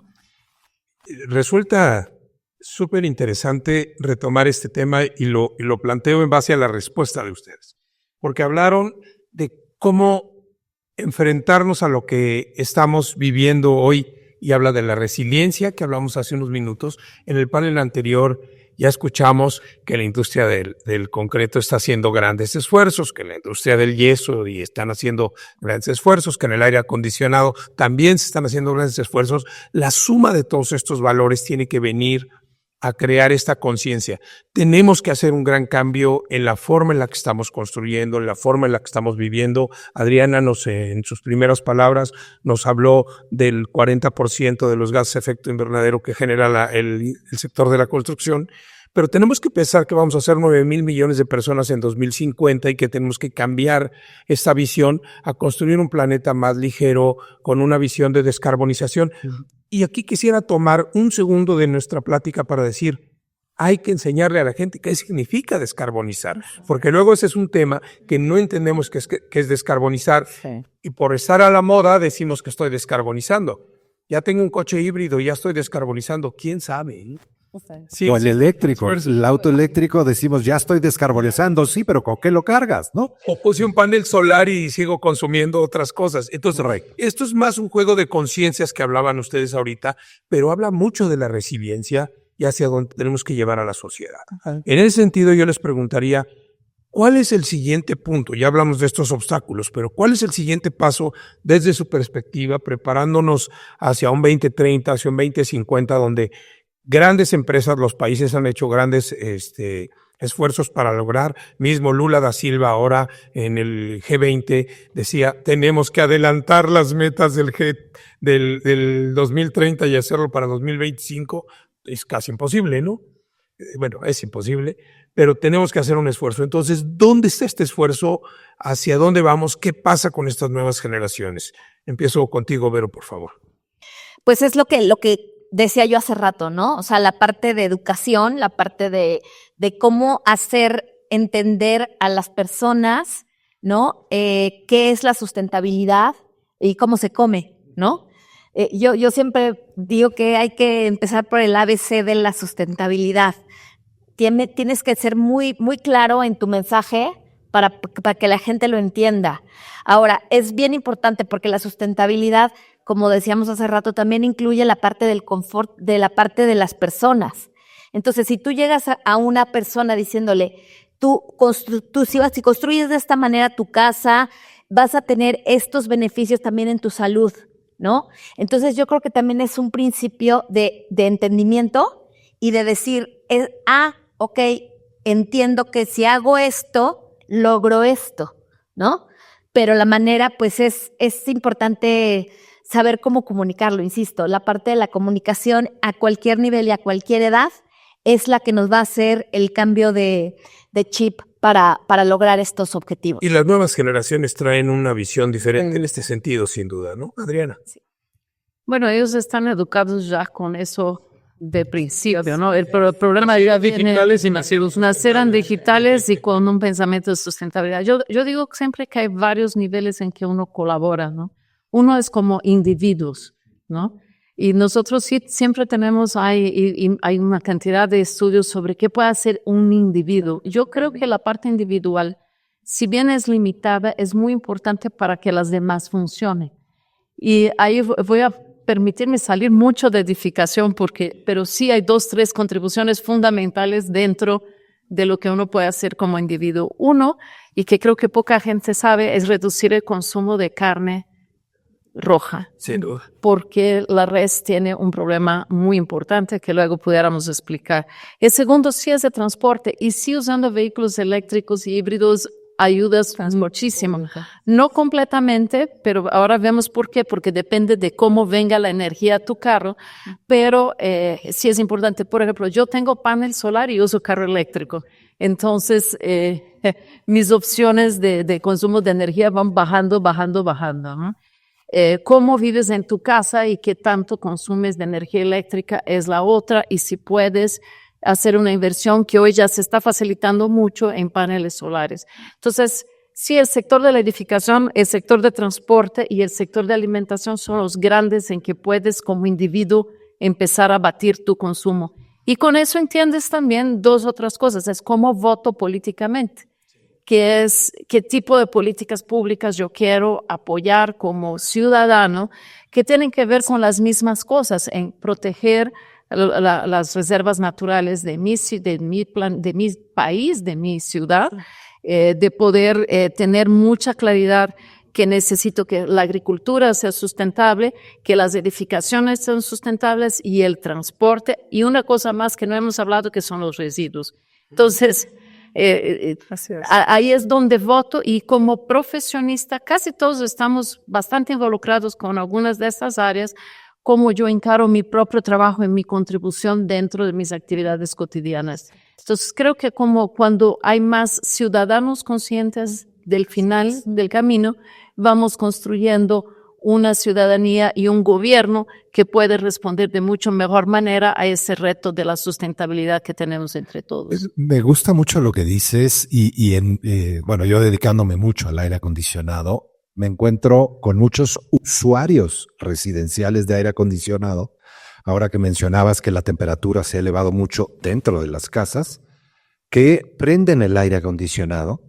Resulta súper interesante retomar este tema y lo planteo en base a la respuesta de ustedes, porque hablaron de cómo enfrentarnos a lo que estamos viviendo hoy y habla de la resiliencia que hablamos hace unos minutos. En el panel anterior ya escuchamos que la industria del concreto está haciendo grandes esfuerzos, que la industria del yeso y están haciendo grandes esfuerzos, que en el aire acondicionado también se están haciendo grandes esfuerzos. La suma de todos estos valores tiene que venir a crear esta conciencia. Tenemos que hacer un gran cambio en la forma en la que estamos construyendo, en la forma en la que estamos viviendo. Adriana en sus primeras palabras nos habló del 40% de los gases de efecto invernadero que genera el sector de la construcción, pero tenemos que pensar que vamos a ser 9,000 millones de personas en 2050 y que tenemos que cambiar esta visión a construir un planeta más ligero con una visión de descarbonización. Y aquí quisiera tomar un segundo de nuestra plática para decir, hay que enseñarle a la gente qué significa descarbonizar, porque luego ese es un tema que no entendemos qué es descarbonizar, sí. Y por estar a la moda decimos que estoy descarbonizando. Ya tengo un coche híbrido, ya estoy descarbonizando, ¿quién sabe? Sí, o el eléctrico, el auto eléctrico decimos ya estoy descarbonizando, sí, pero ¿con qué lo cargas, no? O puse un panel solar y sigo consumiendo otras cosas. Entonces, esto es más un juego de conciencias que hablaban ustedes ahorita, pero habla mucho de la resiliencia y hacia dónde tenemos que llevar a la sociedad. En ese sentido, yo les preguntaría, ¿cuál es el siguiente punto? Ya hablamos de estos obstáculos, pero ¿cuál es el siguiente paso desde su perspectiva, preparándonos hacia un 2030, hacia un 2050, donde grandes empresas, los países han hecho grandes esfuerzos para lograr? Mismo Lula da Silva ahora en el G20 decía, tenemos que adelantar las metas del 2030 y hacerlo para 2025. Es casi imposible, ¿no? Bueno, es imposible, pero tenemos que hacer un esfuerzo. Entonces, ¿dónde está este esfuerzo? ¿Hacia dónde vamos? ¿Qué pasa con estas nuevas generaciones? Empiezo contigo, Vero, por favor. Pues es lo que decía yo hace rato, ¿no? O sea, la parte de educación, la parte de cómo hacer entender a las personas, ¿no? Qué es la sustentabilidad y cómo se come, ¿no? Yo siempre digo que hay que empezar por el ABC de la sustentabilidad. Tienes que ser muy, muy claro en tu mensaje para que la gente lo entienda. Ahora, es bien importante porque la sustentabilidad, como decíamos hace rato, también incluye la parte del confort de la parte de las personas. Entonces, si tú llegas a una persona diciéndole, si construyes de esta manera tu casa, vas a tener estos beneficios también en tu salud, ¿no? Entonces, yo creo que también es un principio de entendimiento y de decir, ok, entiendo que si hago esto, logro esto, ¿no? Pero la manera, pues es importante saber cómo comunicarlo, insisto, la parte de la comunicación a cualquier nivel y a cualquier edad es la que nos va a hacer el cambio de chip para lograr estos objetivos. Y las nuevas generaciones traen una visión diferente en este sentido, sin duda, ¿no, Adriana? Sí. Bueno, ellos están educados ya con eso de principio, ¿no? El problema ya viene digitales y nacidos. nacerán digitales y con un pensamiento de sustentabilidad. Yo digo siempre que hay varios niveles en que uno colabora, ¿no? Uno es como individuos, ¿no? Y nosotros sí siempre tenemos, hay una cantidad de estudios sobre qué puede hacer un individuo. Yo creo que la parte individual, si bien es limitada, es muy importante para que las demás funcionen. Y ahí voy a permitirme salir mucho de edificación, pero sí hay 2, 3 contribuciones fundamentales dentro de lo que uno puede hacer como individuo. Uno, y que creo que poca gente sabe, es reducir el consumo de carne roja. Sin duda. Porque la res tiene un problema muy importante que luego pudiéramos explicar. El segundo sí es de transporte y sí usando vehículos eléctricos y híbridos ayudas muchísimo. No completamente, pero ahora vemos por qué, porque depende de cómo venga la energía a tu carro, pero sí es importante. Por ejemplo, yo tengo panel solar y uso carro eléctrico. Entonces, mis opciones de consumo de energía van bajando, ¿no? Cómo vives en tu casa y qué tanto consumes de energía eléctrica es la otra, y si puedes hacer una inversión que hoy ya se está facilitando mucho en paneles solares. Entonces, sí, el sector de la edificación, el sector de transporte y el sector de alimentación son los grandes en que puedes como individuo empezar a batir tu consumo. Y con eso entiendes también 2 otras cosas, es cómo voto políticamente. Qué tipo de políticas públicas yo quiero apoyar como ciudadano, que tienen que ver con las mismas cosas, en proteger las reservas naturales de mi país, de mi ciudad, de poder tener mucha claridad que necesito que la agricultura sea sustentable, que las edificaciones sean sustentables y el transporte, y una cosa más que no hemos hablado, que son los residuos. Entonces, ahí es donde voto, y como profesionista casi todos estamos bastante involucrados con algunas de estas áreas, como yo encaro mi propio trabajo y mi contribución dentro de mis actividades cotidianas. Entonces creo que como cuando hay más ciudadanos conscientes del final del camino, vamos construyendo una ciudadanía y un gobierno que puede responder de mucho mejor manera a ese reto de la sustentabilidad que tenemos entre todos. Me gusta mucho lo que dices bueno, yo dedicándome mucho al aire acondicionado, me encuentro con muchos usuarios residenciales de aire acondicionado. Ahora que mencionabas que la temperatura se ha elevado mucho dentro de las casas, que prenden el aire acondicionado,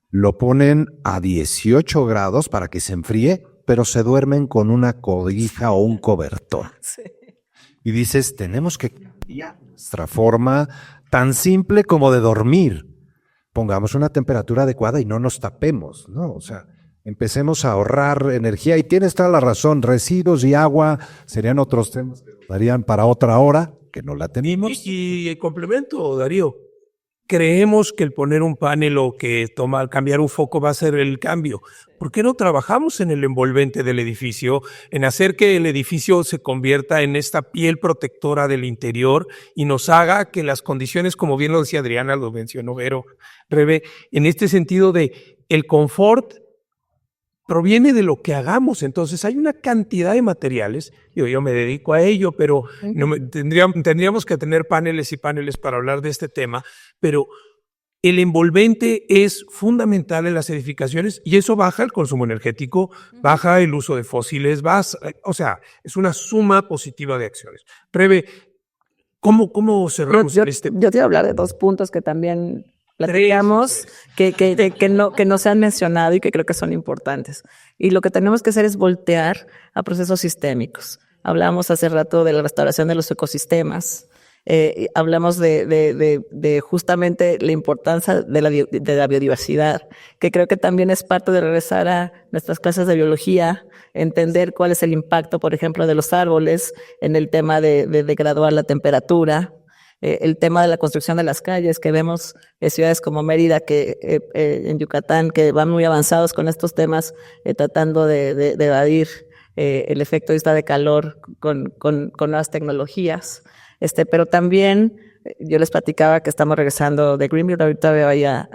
lo ponen a 18 grados para que se enfríe, pero se duermen con una cobija o un cobertor. Sí. Y dices, tenemos que cambiar nuestra forma tan simple como de dormir. Pongamos una temperatura adecuada y no nos tapemos, ¿no? O sea, empecemos a ahorrar energía, y tienes toda la razón, residuos y agua serían otros temas que darían para otra hora, que no la tenemos. Y el complemento, Darío, creemos que el poner un panel o que cambiar un foco va a ser el cambio. ¿Por qué no trabajamos en el envolvente del edificio, en hacer que el edificio se convierta en esta piel protectora del interior y nos haga que las condiciones, como bien lo decía Adriana, lo mencionó Vero, Rebe, en este sentido de el confort proviene de lo que hagamos? Entonces hay una cantidad de materiales, yo me dedico a ello, pero tendríamos que tener paneles y paneles para hablar de este tema, pero el envolvente es fundamental en las edificaciones y eso baja el consumo energético, baja el uso de fósiles, o sea, es una suma positiva de acciones. Rebe, ¿cómo cerramos Yo te voy a hablar de 2 puntos que también platicamos que no se han mencionado y que creo que son importantes. Y lo que tenemos que hacer es voltear a procesos sistémicos. Hablamos hace rato de la restauración de los ecosistemas. Hablamos de justamente la importancia de la biodiversidad, que creo que también es parte de regresar a nuestras clases de biología, entender cuál es el impacto, por ejemplo, de los árboles en el tema de graduar la temperatura, el tema de la construcción de las calles, que vemos ciudades como Mérida, en Yucatán, que van muy avanzados con estos temas, tratando de evadir el efecto de isla de calor con nuevas tecnologías. Pero también yo les platicaba que estamos regresando de Greenbuild, ahorita veo ahí a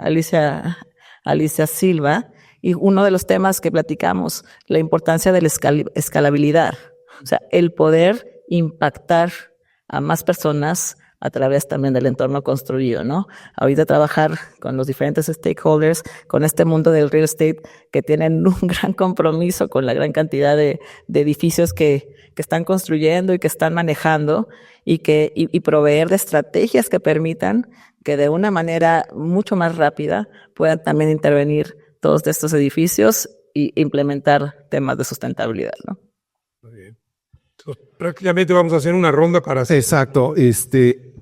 Alicia Silva, y uno de los temas que platicamos, la importancia de la escalabilidad, o sea, el poder impactar a más personas a través también del entorno construido, ¿no? Ahorita trabajar con los diferentes stakeholders, con este mundo del real estate, que tienen un gran compromiso con la gran cantidad de edificios que están construyendo y que están manejando, y proveer de estrategias que permitan que de una manera mucho más rápida puedan también intervenir todos estos edificios y implementar temas de sustentabilidad, ¿no? Muy bien. Entonces, prácticamente vamos a hacer una ronda para hacer. Exacto,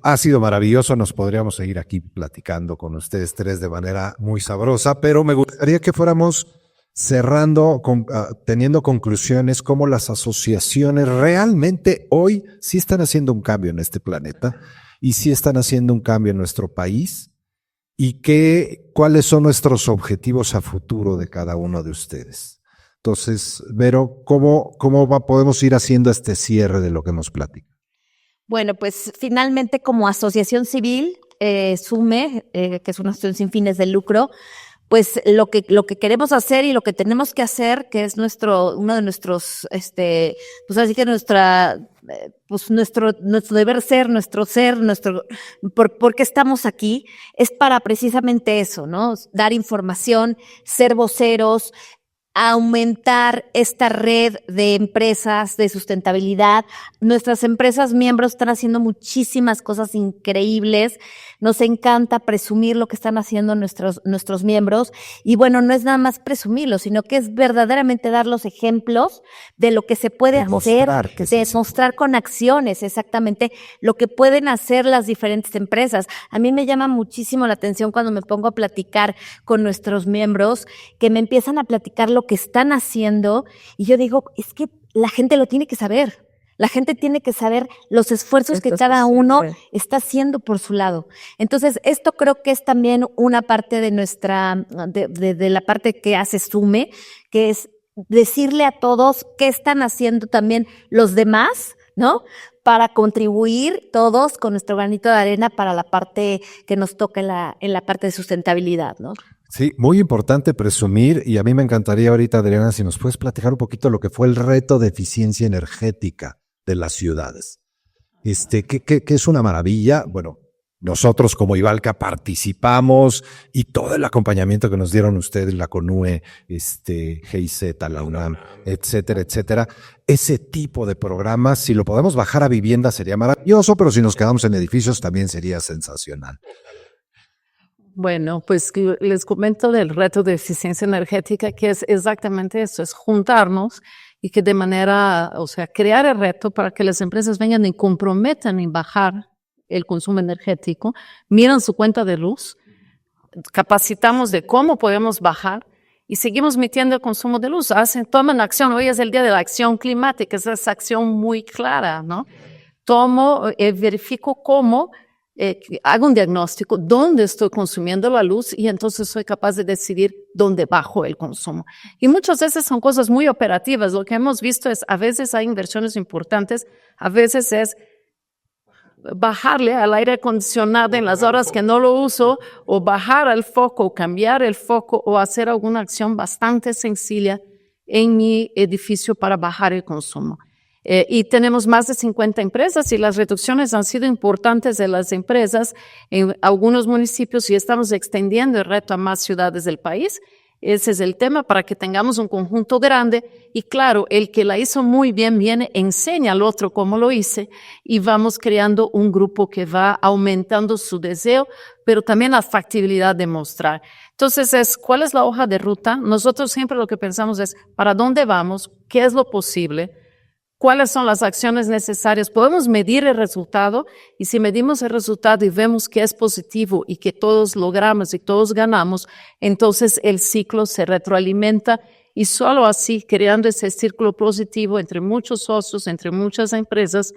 ha sido maravilloso, nos podríamos seguir aquí platicando con ustedes tres de manera muy sabrosa, pero me gustaría que fuéramos cerrando, teniendo conclusiones como las asociaciones realmente hoy sí están haciendo un cambio en este planeta y sí están haciendo un cambio en nuestro país, y cuáles son nuestros objetivos a futuro de cada uno de ustedes. Entonces, Vero, ¿cómo podemos ir haciendo este cierre de lo que hemos platicado? Bueno, pues finalmente como asociación civil, SUME, que es una asociación sin fines de lucro, pues lo que queremos hacer y lo que tenemos que hacer, que es uno de nuestros, pues así que nuestro deber ser, ¿por qué estamos aquí? Es para precisamente eso, ¿no? Dar información, ser voceros, aumentar esta red de empresas de sustentabilidad. Nuestras empresas miembros están haciendo muchísimas cosas increíbles. Nos encanta presumir lo que están haciendo nuestros miembros. Y bueno, no es nada más presumirlo, sino que es verdaderamente dar los ejemplos de lo que se puede hacer, demostrar con acciones exactamente lo que pueden hacer las diferentes empresas. A mí me llama muchísimo la atención cuando me pongo a platicar con nuestros miembros, que me empiezan a platicar lo que están haciendo, y yo digo, es que la gente lo tiene que saber. La gente tiene que saber los esfuerzos que cada uno está haciendo por su lado. Entonces, esto creo que es también una parte de de la parte que hace SUME, que es decirle a todos qué están haciendo también los demás, ¿no? Para contribuir todos con nuestro granito de arena para la parte que nos toca en la parte de sustentabilidad, ¿no? Sí, muy importante presumir, y a mí me encantaría ahorita, Adriana, si nos puedes platicar un poquito lo que fue el reto de eficiencia energética de las ciudades. Que es una maravilla. Bueno, nosotros como Ivalca participamos, y todo el acompañamiento que nos dieron ustedes, la CONUE, GIZ, la UNAM, etcétera, etcétera. Ese tipo de programas, si lo podemos bajar a vivienda sería maravilloso, pero si nos quedamos en edificios también sería sensacional. Bueno, pues les comento del reto de eficiencia energética, que es exactamente eso, es juntarnos y que de manera, crear el reto para que las empresas vengan y comprometan en bajar el consumo energético, miran su cuenta de luz, capacitamos de cómo podemos bajar y seguimos metiendo el consumo de luz. Toman acción. Hoy es el día de la acción climática, es esa acción muy clara, ¿no? Verifico cómo, hago un diagnóstico, dónde estoy consumiendo la luz, y entonces soy capaz de decidir dónde bajo el consumo. Y muchas veces son cosas muy operativas. Lo que hemos visto es, a veces hay inversiones importantes, a veces es bajarle al aire acondicionado en las horas que no lo uso, o bajar al foco, o cambiar el foco, o hacer alguna acción bastante sencilla en mi edificio para bajar el consumo. Y tenemos más de 50 empresas, y las reducciones han sido importantes de las empresas en algunos municipios, y estamos extendiendo el reto a más ciudades del país. Ese es el tema para que tengamos un conjunto grande y claro, el que la hizo muy bien viene, enseña al otro cómo lo hice y vamos creando un grupo que va aumentando su deseo, pero también la factibilidad de mostrar. Entonces, ¿cuál es la hoja de ruta? Nosotros siempre lo que pensamos es, ¿para dónde vamos? ¿Qué es lo posible? ¿Cuáles son las acciones necesarias? Podemos medir el resultado y si medimos el resultado y vemos que es positivo y que todos logramos y todos ganamos, entonces el ciclo se retroalimenta y solo así, creando ese círculo positivo entre muchos socios, entre muchas empresas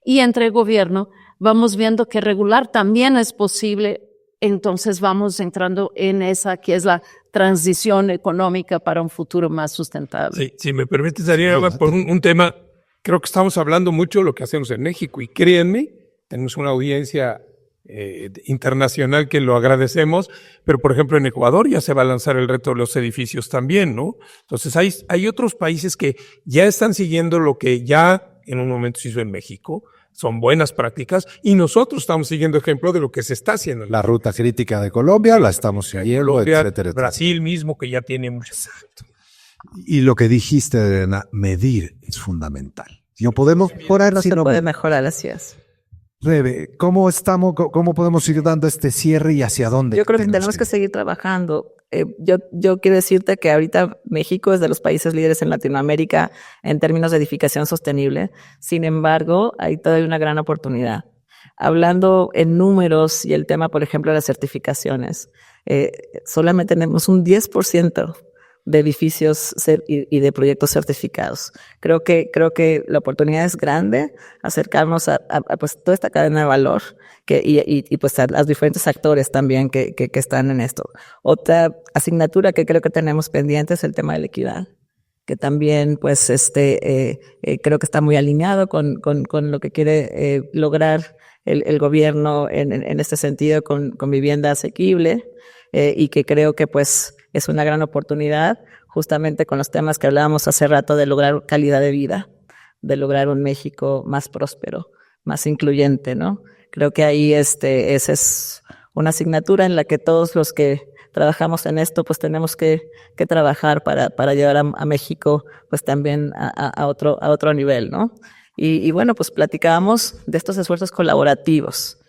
y entre el gobierno, vamos viendo que regular también es posible. Entonces vamos entrando en esa que es la transición económica para un futuro más sustentable. Sí, si me permites, Darío, por un tema. Creo que estamos hablando mucho de lo que hacemos en México y créanme, tenemos una audiencia internacional que lo agradecemos, pero por ejemplo en Ecuador ya se va a lanzar el reto de los edificios también, ¿no? Entonces hay otros países que ya están siguiendo lo que ya en un momento se hizo en México, son buenas prácticas y nosotros estamos siguiendo ejemplo de lo que se está haciendo. La ruta crítica de Colombia la estamos siguiendo, Colombia, etcétera, etcétera. Brasil mismo que ya tiene muchas. Y lo que dijiste, Elena, medir es fundamental. No podemos mejorar No si se no puede mejorar, así es. Rebe, ¿cómo podemos ir dando este cierre y hacia dónde? Yo creo que tenemos que seguir trabajando. Yo quiero decirte que ahorita México es de los países líderes en Latinoamérica en términos de edificación sostenible. Sin embargo, hay todavía una gran oportunidad. Hablando en números y el tema, por ejemplo, de las certificaciones, solamente tenemos un 10% de edificios y de proyectos certificados. Creo que la oportunidad es grande acercarnos a pues toda esta cadena de valor y pues a los diferentes actores también que están en esto. Otra asignatura que creo que tenemos pendiente es el tema de la equidad, que también pues creo que está muy alineado con lo que quiere lograr el gobierno en este sentido con vivienda asequible y que creo que pues es una gran oportunidad justamente con los temas que hablábamos hace rato de lograr calidad de vida, de lograr un México más próspero, más incluyente, ¿no? Creo que ahí esa es una asignatura en la que todos los que trabajamos en esto pues tenemos que trabajar para llevar a México pues también a otro nivel, ¿no? Y bueno, pues platicábamos de estos esfuerzos colaborativos.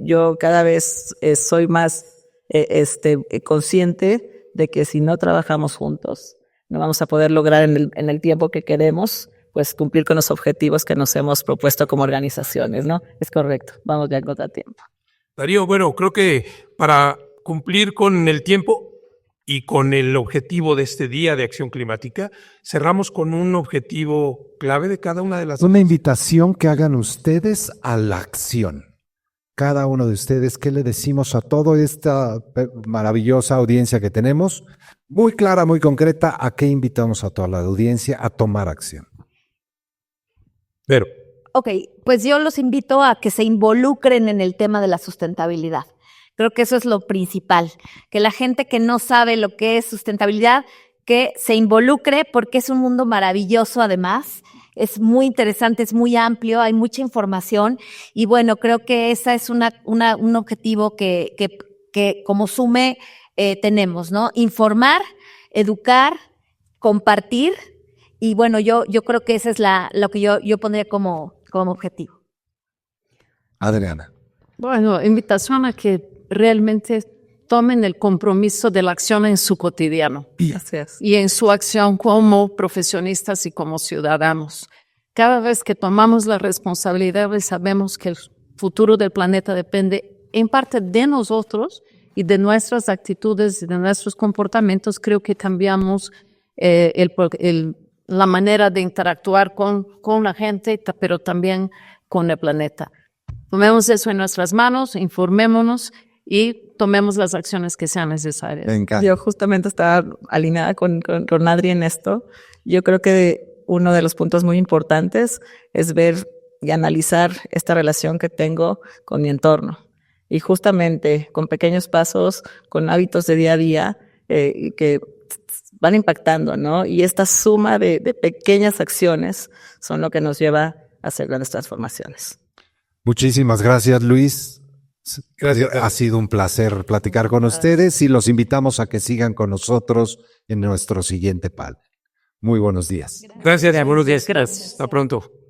Yo cada vez soy más consciente de que si no trabajamos juntos, no vamos a poder lograr en el tiempo que queremos, pues cumplir con los objetivos que nos hemos propuesto como organizaciones, ¿no? Es correcto, vamos ya en contratiempo. Darío, bueno, creo que para cumplir con el tiempo y con el objetivo de este Día de Acción Climática, cerramos con un objetivo clave de cada una de las... Una invitación que hagan ustedes a la acción. Cada uno de ustedes, ¿qué le decimos a toda esta maravillosa audiencia que tenemos? Muy clara, muy concreta, ¿a qué invitamos a toda la audiencia a tomar acción? Pero, Ok, pues yo los invito a que se involucren en el tema de la sustentabilidad. Creo que eso es lo principal, que la gente que no sabe lo que es sustentabilidad, que se involucre porque es un mundo maravilloso además. Es muy interesante, es muy amplio, hay mucha información y bueno, creo que esa es un objetivo que como SUME tenemos, ¿no? Informar, educar, compartir y bueno, yo creo que esa es lo que yo pondría como objetivo. Adriana. Bueno, invitación a que realmente tomen el compromiso de la acción en su cotidiano. Gracias. Y en su acción como profesionistas y como ciudadanos. Cada vez que tomamos la responsabilidad y sabemos que el futuro del planeta depende en parte de nosotros y de nuestras actitudes y de nuestros comportamientos, creo que cambiamos la manera de interactuar con la gente, pero también con el planeta. Tomemos eso en nuestras manos, informémonos y tomemos las acciones que sean necesarias. Yo justamente estaba alineada con Adri en esto. Yo creo que uno de los puntos muy importantes es ver y analizar esta relación que tengo con mi entorno. Y justamente con pequeños pasos, con hábitos de día a día que van impactando, ¿no? Y esta suma de pequeñas acciones son lo que nos lleva a hacer grandes transformaciones. Muchísimas gracias, Luis. Gracias. Ha sido un placer platicar con ustedes y los invitamos a que sigan con nosotros en nuestro siguiente panel. Muy buenos días. Gracias, buenos días. Gracias. Hasta pronto.